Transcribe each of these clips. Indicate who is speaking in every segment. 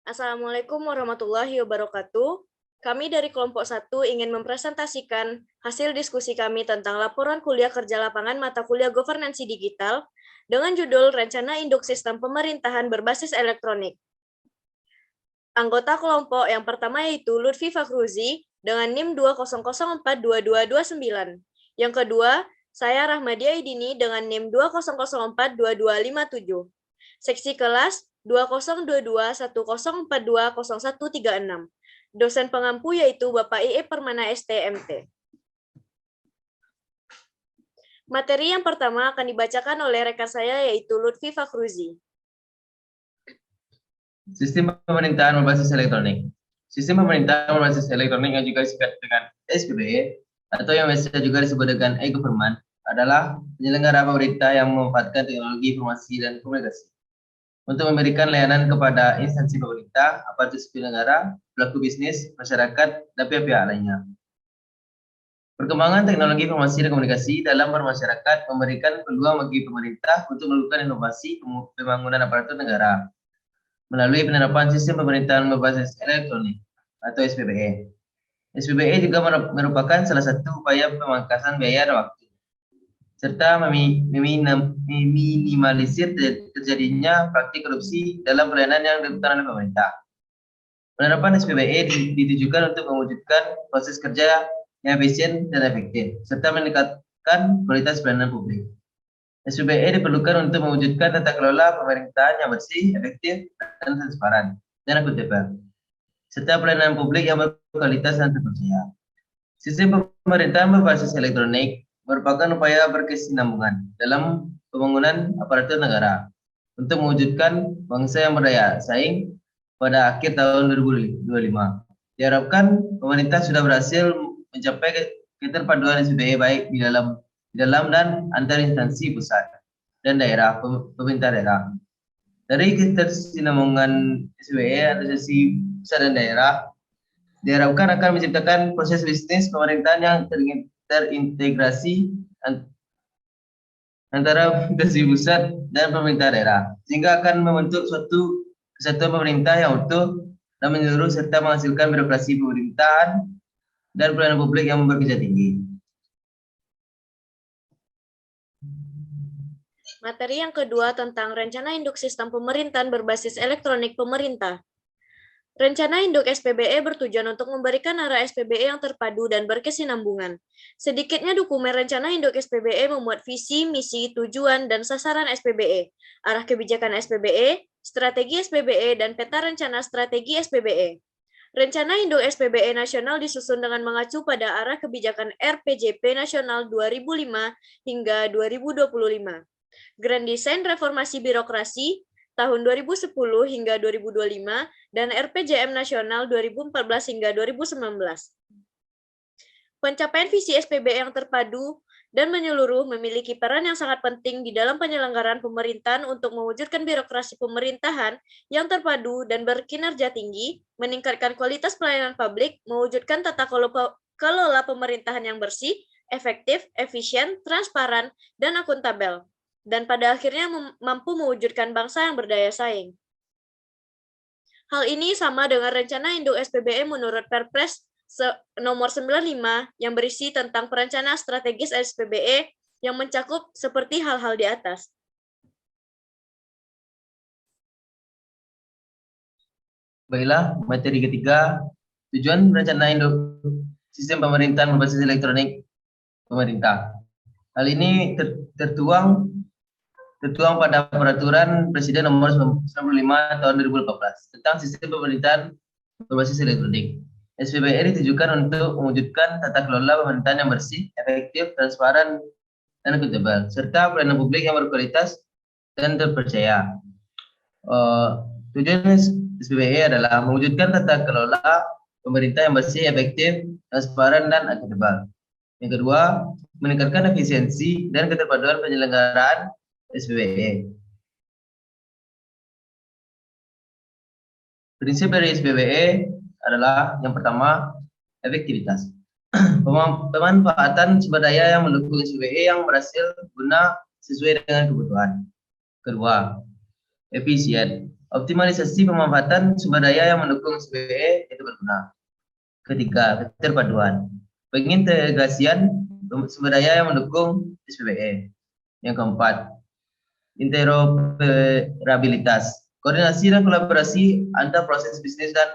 Speaker 1: Assalamualaikum warahmatullahi wabarakatuh. Kami dari kelompok 1 ingin mempresentasikan hasil diskusi kami tentang laporan kuliah kerja lapangan mata kuliah governansi digital dengan judul Rencana Induk Sistem Pemerintahan Berbasis Elektronik. Anggota kelompok yang pertama yaitu Lutfi Fakhruzi dengan NIM 200422229. Yang kedua, saya Rahmadia Idini dengan NIM 200422257. Seksi kelas 202210420136. Dosen pengampu yaitu Bapak IE Permana STMT. Materi yang pertama akan dibacakan oleh rekan saya yaitu Lutfi Fakhruzi.
Speaker 2: Sistem pemerintahan berbasis elektronik. Sistem pemerintahan berbasis elektronik yang juga disingkat dengan SPBE atau yang biasa juga disebut dengan e-government adalah penyelenggara pemerintah yang memanfaatkan teknologi informasi dan komunikasi untuk memberikan layanan kepada instansi pemerintah, aparatur sipil negara, pelaku bisnis, masyarakat, dan pihak-pihak lainnya. Perkembangan teknologi informasi dan komunikasi dalam bermasyarakat memberikan peluang bagi pemerintah untuk melakukan inovasi pembangunan aparatur negara melalui penerapan sistem pemerintahan berbasis elektronik atau SPBE. SPBE juga merupakan salah satu upaya pemangkasan biaya dan waktu, serta meminimalisir terjadinya praktik korupsi dalam pelayanan yang dilakukan oleh pemerintah. Penerapan SPBE ditujukan untuk mewujudkan proses kerja yang efisien dan efektif, serta meningkatkan kualitas pelayanan publik. SPBE diperlukan untuk mewujudkan tata kelola pemerintahan yang bersih, efektif, dan transparan, dan akuntabel, serta pelayanan publik yang berkualitas dan terpercaya. Sistem pemerintahan berbasis elektronik merupakan upaya berkesinambungan dalam pembangunan aparatur negara untuk mewujudkan bangsa yang berdaya saing pada akhir tahun 2025. Diharapkan pemerintah sudah berhasil mencapai keterpaduan SPBE baik di dalam dan antar instansi pusat dan daerah, pemerintah daerah. Dari ketersinambungan SPBE antara instansi pusat dan daerah, diharapkan akan menciptakan proses bisnis pemerintahan yang terintegrasi antara instansi pusat dan pemerintah daerah, sehingga akan membentuk suatu kesatuan pemerintah yang utuh dan menyeluruh serta menghasilkan birokrasi pemerintahan dan pelayanan publik yang berkejaran tinggi.
Speaker 1: Materi yang kedua tentang Rencana Induk Sistem Pemerintahan Berbasis Elektronik Pemerintah. Rencana Induk SPBE bertujuan untuk memberikan arah SPBE yang terpadu dan berkesinambungan. Sedikitnya dokumen Rencana Induk SPBE memuat visi, misi, tujuan, dan sasaran SPBE, arah kebijakan SPBE, strategi SPBE, dan peta rencana strategi SPBE. Rencana Induk SPBE Nasional disusun dengan mengacu pada arah kebijakan RPJP Nasional 2005 hingga 2025. Grand Design Reformasi Birokrasi tahun 2010 hingga 2025 dan RPJM Nasional 2014 hingga 2019. Pencapaian visi SPBE yang terpadu dan menyeluruh memiliki peran yang sangat penting di dalam penyelenggaraan pemerintahan untuk mewujudkan birokrasi pemerintahan yang terpadu dan berkinerja tinggi, meningkatkan kualitas pelayanan publik, mewujudkan tata kelola pemerintahan yang bersih, efektif, efisien, transparan, dan akuntabel, dan pada akhirnya mampu mewujudkan bangsa yang berdaya saing. Hal ini sama dengan rencana induk SPBE menurut Perpres nomor 95 yang berisi tentang perencanaan strategis SPBE yang mencakup seperti hal-hal di atas.
Speaker 2: Baiklah, materi ketiga, tujuan rencana induk sistem pemerintahan berbasis elektronik pemerintah. Hal ini tertuang pada Peraturan Presiden Nomor 95 Tahun 2014 tentang Sistem Pemerintahan Berbasis Elektronik. SPBE ditujukan untuk mewujudkan tata kelola pemerintahan yang bersih, efektif, transparan, dan akuntabel, serta pelayanan publik yang berkualitas dan terpercaya. Tujuan SPBE adalah mewujudkan tata kelola pemerintah yang bersih, efektif, transparan, dan akuntabel. Yang kedua, meningkatkan efisiensi dan keterpaduan penyelenggaraan SPBE. Prinsip dari SPBE adalah yang pertama, efektivitas. Pemanfaatan sumber daya yang mendukung SPBE yang berhasil guna sesuai dengan kebutuhan. Kedua, efisien. Optimalisasi pemanfaatan sumber daya yang mendukung SPBE itu berguna. Ketiga, keterpaduan. Pengintegrasian sumber daya yang mendukung SPBE. Yang keempat, interoperabilitas. Koordinasi dan kolaborasi antar proses bisnis dan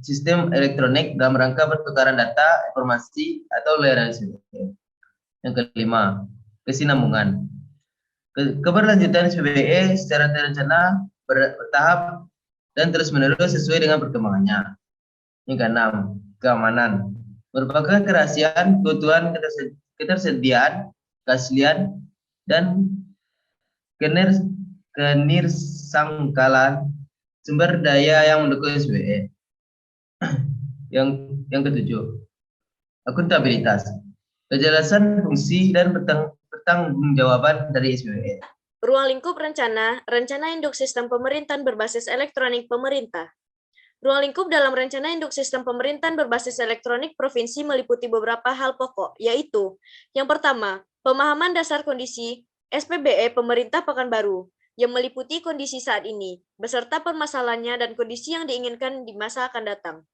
Speaker 2: sistem elektronik dalam rangka pertukaran data, informasi, atau layanan SPBE. Yang kelima, kesinambungan. Keberlanjutan SPBE secara terencana, bertahap, dan terus-menerus sesuai dengan perkembangannya. Yang keenam, keamanan. Merupakan kerahasiaan, keutuhan, ketersediaan, keaslian, dan kenirsangkalan sumber daya yang mendukung SPBE. Yang ketujuh, akuntabilitas. Kejelasan fungsi dan pertanggungjawaban dari SPBE.
Speaker 1: Ruang lingkup rencana, rencana induk sistem pemerintahan berbasis elektronik pemerintah. Ruang lingkup dalam rencana induk sistem pemerintahan berbasis elektronik provinsi meliputi beberapa hal pokok, yaitu yang pertama, pemahaman dasar kondisi SPBE pemerintah Pekanbaru, yang meliputi kondisi saat ini, beserta permasalahannya dan kondisi yang diinginkan di masa akan datang.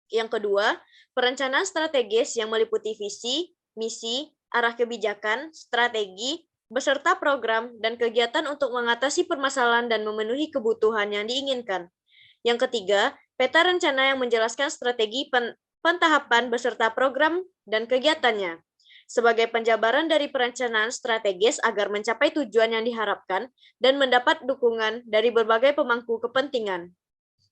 Speaker 1: Yang kedua, perencanaan strategis yang meliputi visi, misi, arah kebijakan, strategi, beserta program dan kegiatan untuk mengatasi permasalahan dan memenuhi kebutuhan yang diinginkan. Yang ketiga, peta rencana yang menjelaskan strategi pentahapan beserta program dan kegiatannya, sebagai penjabaran dari perencanaan strategis agar mencapai tujuan yang diharapkan dan mendapat dukungan dari berbagai pemangku kepentingan.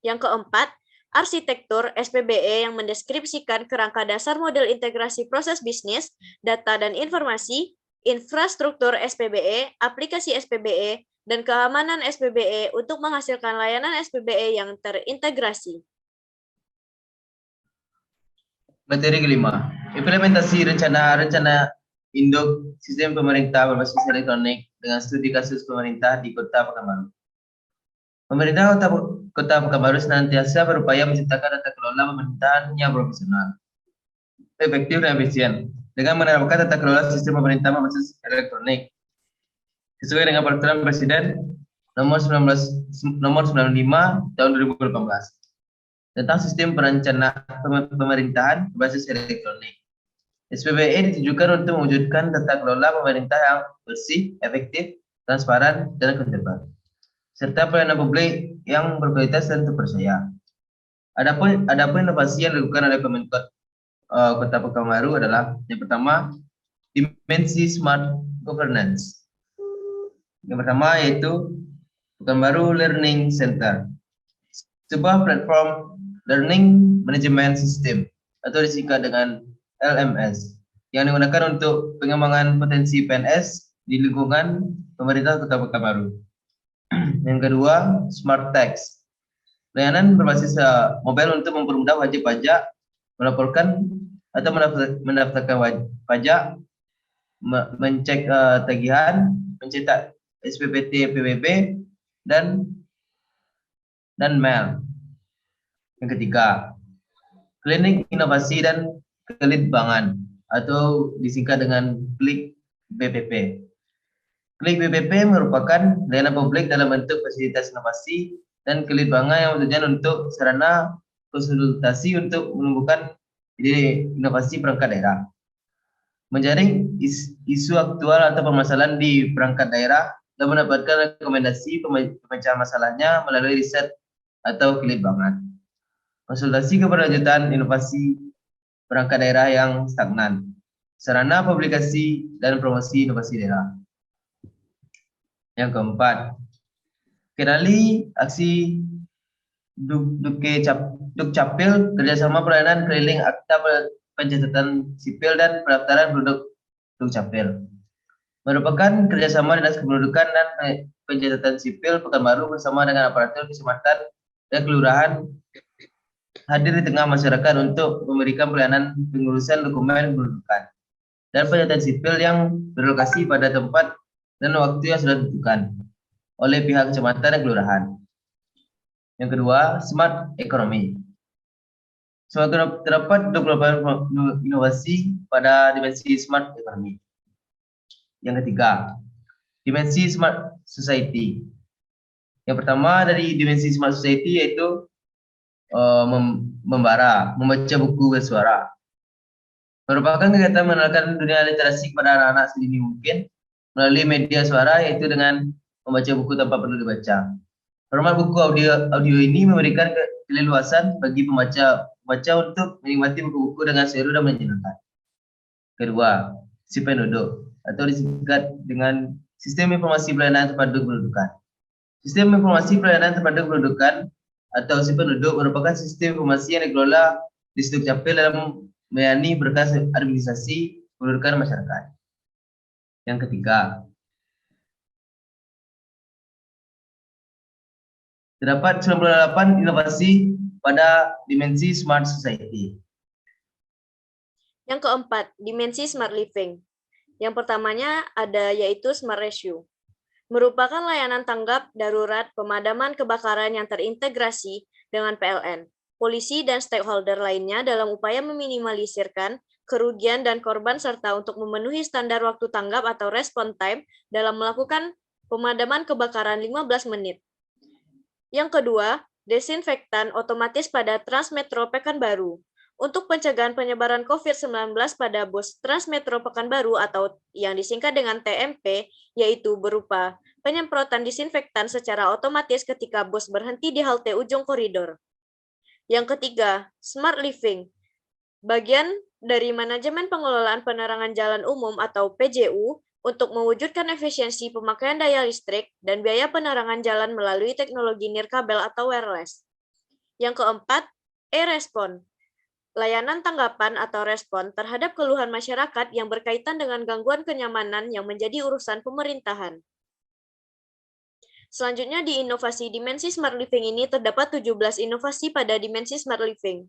Speaker 1: Yang keempat, arsitektur SPBE yang mendeskripsikan kerangka dasar model integrasi proses bisnis, data dan informasi, infrastruktur SPBE, aplikasi SPBE, dan keamanan SPBE untuk menghasilkan layanan SPBE yang terintegrasi.
Speaker 2: Materi kelima, implementasi rencana induk sistem pemerintah berbasis elektronik dengan studi kasus pemerintah di Kota Pekanbaru. Pemerintah Kota Pekanbaru senantiasa berupaya menciptakan tata kelola pemerintahan yang profesional, efektif dan efisien dengan menerapkan tata kelola sistem pemerintah berbasis elektronik sesuai dengan peraturan Presiden nomor 95 tahun 2018 tentang sistem perencanaan pemerintahan berbasis elektronik. SPBE ditujukan untuk mewujudkan tata kelola pemerintah yang bersih, efektif, transparan, dan akuntabel, serta pelayanan publik yang berkualitas dan terpercaya. Adapun inovasi yang dilakukan oleh Pemkot Kota Pekanbaru adalah yang pertama, dimensi smart governance. Yang pertama yaitu Pekanbaru Learning Center, sebuah platform learning management system atau disingkat dengan LMS yang digunakan untuk pengembangan potensi PNS di lingkungan pemerintah Kota Pekanbaru. Yang kedua, Smart Tax, layanan berbasis mobile untuk mempermudah wajib pajak melaporkan atau mendaftarkan pajak, mencek tagihan, mencetak SPPT PBB dan mail. Yang ketiga, klinik inovasi dan kelitbangan atau disingkat dengan Klik BPP. Klik BPP merupakan layanan publik dalam bentuk fasilitas inovasi dan kelitbangan yang bertujuan untuk sarana konsultasi untuk menumbuhkan ide inovasi perangkat daerah, menjaring isu aktual atau permasalahan di perangkat daerah dan mendapatkan rekomendasi pemecahan masalahnya melalui riset atau kelitbangan. Konsultasi keberlanjutan inovasi perangkat daerah yang stagnan, sarana publikasi dan promosi inovasi daerah. Yang keempat, kenali aksi Dukcapil, kerjasama pelayanan keliling akta pencatatan sipil dan pendaftaran penduduk Dukcapil. Merupakan kerjasama Dinas Kependudukan dan Pencatatan Sipil Pekanbaru bersama dengan aparatur kecamatan dan kelurahan hadir di tengah masyarakat untuk memberikan pelayanan pengurusan dokumen kependudukan dan pencatatan sipil yang berlokasi pada tempat dan waktu yang sudah ditentukan oleh pihak kecamatan dan kelurahan. Yang kedua, smart economy. Terdapat 28 inovasi pada dimensi smart economy. Yang ketiga, dimensi smart society. Yang pertama dari dimensi smart society yaitu membaca buku bersuara. Merupakan kegiatan mengenalkan dunia literasi kepada anak-anak sedini mungkin melalui media suara yaitu dengan membaca buku tanpa perlu dibaca. Format buku audio ini memberikan keleluasan bagi pembaca untuk menikmati buku-buku dengan seru dan menyenangkan. Kedua, si penduduk atau disingkat dengan Sistem Informasi Pelayanan Terpadu Kependudukan. Sistem Informasi Pelayanan Terpadu Kependudukan atau si penduduk merupakan sistem informasi yang dikelola di Sduk Capil dalam melayani berkas administrasi kependudukan masyarakat. Yang ketiga, terdapat 98 inovasi pada dimensi Smart Society.
Speaker 1: Yang keempat, dimensi Smart Living. Yang pertamanya ada yaitu Smart Rescue. Merupakan layanan tanggap darurat pemadaman kebakaran yang terintegrasi dengan PLN, polisi, dan stakeholder lainnya dalam upaya meminimalisirkan kerugian dan korban serta untuk memenuhi standar waktu tanggap atau response time dalam melakukan pemadaman kebakaran 15 menit. Yang kedua, desinfektan otomatis pada Transmetro Pekanbaru. Untuk pencegahan penyebaran COVID-19 pada bus Transmetro Pekanbaru atau yang disingkat dengan TMP, yaitu berupa penyemprotan disinfektan secara otomatis ketika bus berhenti di halte ujung koridor. Yang ketiga, Smart Living. Bagian dari manajemen pengelolaan penerangan jalan umum atau PJU untuk mewujudkan efisiensi pemakaian daya listrik dan biaya penerangan jalan melalui teknologi nirkabel atau wireless. Yang keempat, e-respon. Layanan tanggapan atau respon terhadap keluhan masyarakat yang berkaitan dengan gangguan kenyamanan yang menjadi urusan pemerintahan. Selanjutnya di inovasi dimensi Smart Living ini terdapat 17 inovasi pada dimensi Smart Living.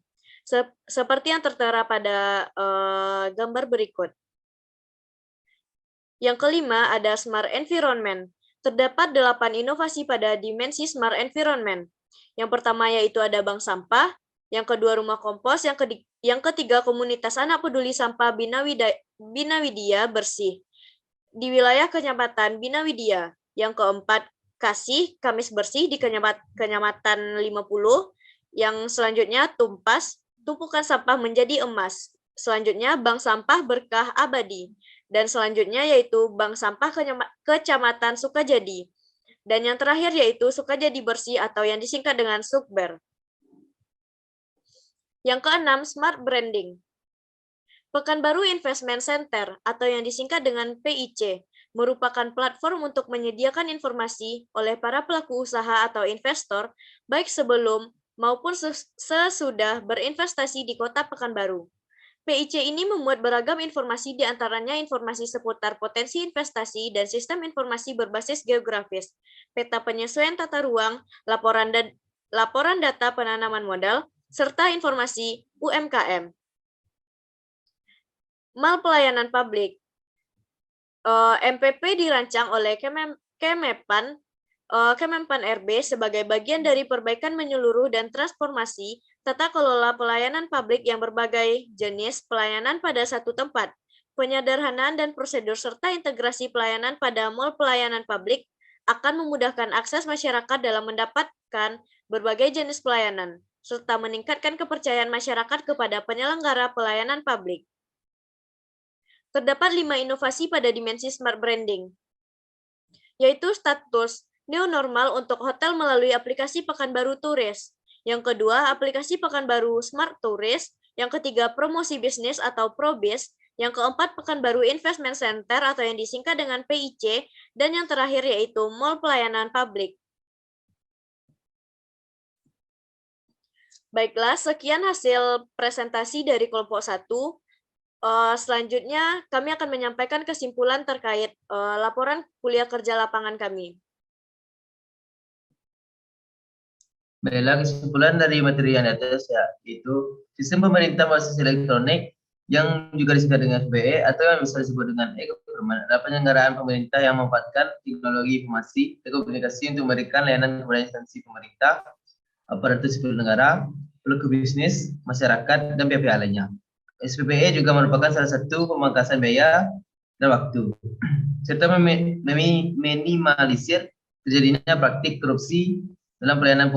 Speaker 1: Seperti yang tertera pada gambar berikut. Yang kelima ada Smart Environment. Terdapat 8 inovasi pada dimensi Smart Environment. Yang pertama yaitu ada bank sampah, yang kedua rumah kompos, yang ketiga komunitas anak peduli sampah Bina Widya bersih di wilayah Kecamatan Bina Widya. Yang keempat Kasih Kamis bersih di Kecamatan 50. Yang selanjutnya Tumpas, tumpukan sampah menjadi emas. Selanjutnya Bank Sampah Berkah Abadi. Dan selanjutnya yaitu Bank Sampah Kecamatan Sukajadi. Dan yang terakhir yaitu Sukajadi Bersih atau yang disingkat dengan Sukber. Yang keenam, Smart Branding. Pekanbaru Investment Center atau yang disingkat dengan PIC merupakan platform untuk menyediakan informasi oleh para pelaku usaha atau investor baik sebelum maupun sesudah berinvestasi di Kota Pekanbaru. PIC ini memuat beragam informasi di antaranya informasi seputar potensi investasi dan sistem informasi berbasis geografis, peta penyesuaian tata ruang, laporan data penanaman modal, serta informasi UMKM. Mal pelayanan publik. MPP dirancang oleh Kemenpan RB sebagai bagian dari perbaikan menyeluruh dan transformasi tata kelola pelayanan publik yang berbagai jenis pelayanan pada satu tempat, penyederhanaan dan prosedur serta integrasi pelayanan pada mal pelayanan publik akan memudahkan akses masyarakat dalam mendapatkan berbagai jenis pelayanan, serta meningkatkan kepercayaan masyarakat kepada penyelenggara pelayanan publik. Terdapat 5 inovasi pada dimensi Smart Branding, yaitu status new normal untuk hotel melalui aplikasi Pekanbaru Turis. Yang kedua, aplikasi Pekanbaru Smart Tourist. Yang ketiga, promosi bisnis atau Probis. Yang keempat, Pekanbaru Investment Center atau yang disingkat dengan PIC. Dan yang terakhir yaitu Mall Pelayanan Publik. Baiklah, sekian hasil presentasi dari kelompok 1. Selanjutnya, kami akan menyampaikan kesimpulan terkait laporan kuliah kerja lapangan kami.
Speaker 2: Baiklah, kesimpulan dari materi yang di atas yaitu sistem pemerintah berbasis elektronik yang juga disingkat dengan SBE atau yang bisa disebut dengan e-government adalah penyelenggaraan pemerintah yang memanfaatkan teknologi informasi dan komunikasi untuk memberikan layanan kepada instansi pemerintah, aparatur sipil negara, pelaku bisnis, masyarakat, dan pihak-pihak lainnya. SPBE juga merupakan salah satu pemangkasan biaya dan waktu, serta meminimalisir terjadinya praktik korupsi dalam pelayanan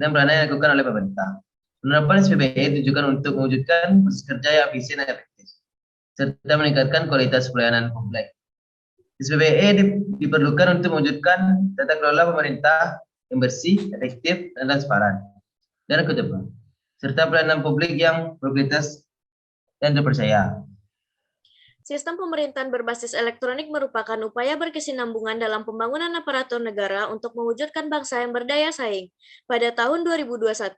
Speaker 2: yang dilakukan oleh pemerintah. Penerapan SPBE ditujukan untuk mewujudkan proses kerja yang efisien dan efektif, serta meningkatkan kualitas pelayanan publik. SPBE diperlukan untuk mewujudkan tata kelola pemerintah yang bersih, efektif, dan transparan, dan akuntabel, serta pelayanan publik yang berkualitas dan terpercaya.
Speaker 1: Sistem pemerintahan berbasis elektronik merupakan upaya berkesinambungan dalam pembangunan aparatur negara untuk mewujudkan bangsa yang berdaya saing. Pada tahun 2021,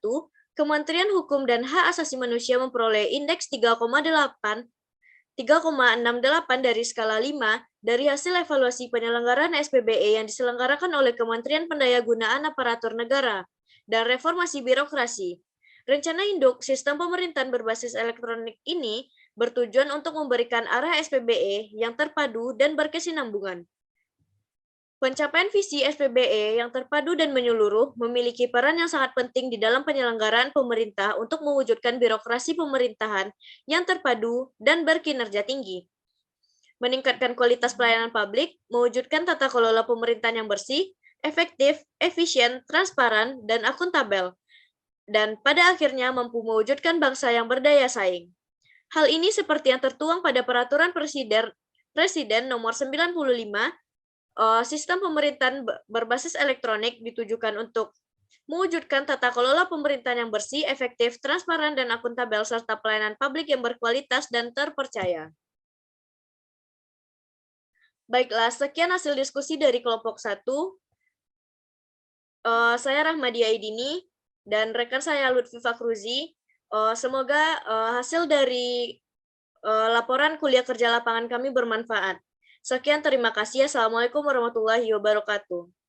Speaker 1: Kementerian Hukum dan Hak Asasi Manusia memperoleh indeks 3,68 dari skala 5 dari hasil evaluasi penyelenggaraan SPBE yang diselenggarakan oleh Kementerian Pendayagunaan Aparatur Negara dan Reformasi Birokrasi. Rencana induk sistem pemerintahan berbasis elektronik ini bertujuan untuk memberikan arah SPBE yang terpadu dan berkesinambungan. Pencapaian visi SPBE yang terpadu dan menyeluruh memiliki peran yang sangat penting di dalam penyelenggaraan pemerintah untuk mewujudkan birokrasi pemerintahan yang terpadu dan berkinerja tinggi. Meningkatkan kualitas pelayanan publik, mewujudkan tata kelola pemerintahan yang bersih, efektif, efisien, transparan, dan akuntabel, dan pada akhirnya mampu mewujudkan bangsa yang berdaya saing. Hal ini seperti yang tertuang pada Peraturan Presiden Nomor 95, sistem pemerintahan berbasis elektronik ditujukan untuk mewujudkan tata kelola pemerintahan yang bersih, efektif, transparan, dan akuntabel, serta pelayanan publik yang berkualitas dan terpercaya. Baiklah, sekian hasil diskusi dari kelompok 1. Saya Rahmadia Aidini dan rekan saya Lutfi Fakruzi. Semoga hasil dari laporan kuliah kerja lapangan kami bermanfaat. Sekian, terima kasih. Assalamualaikum warahmatullahi wabarakatuh.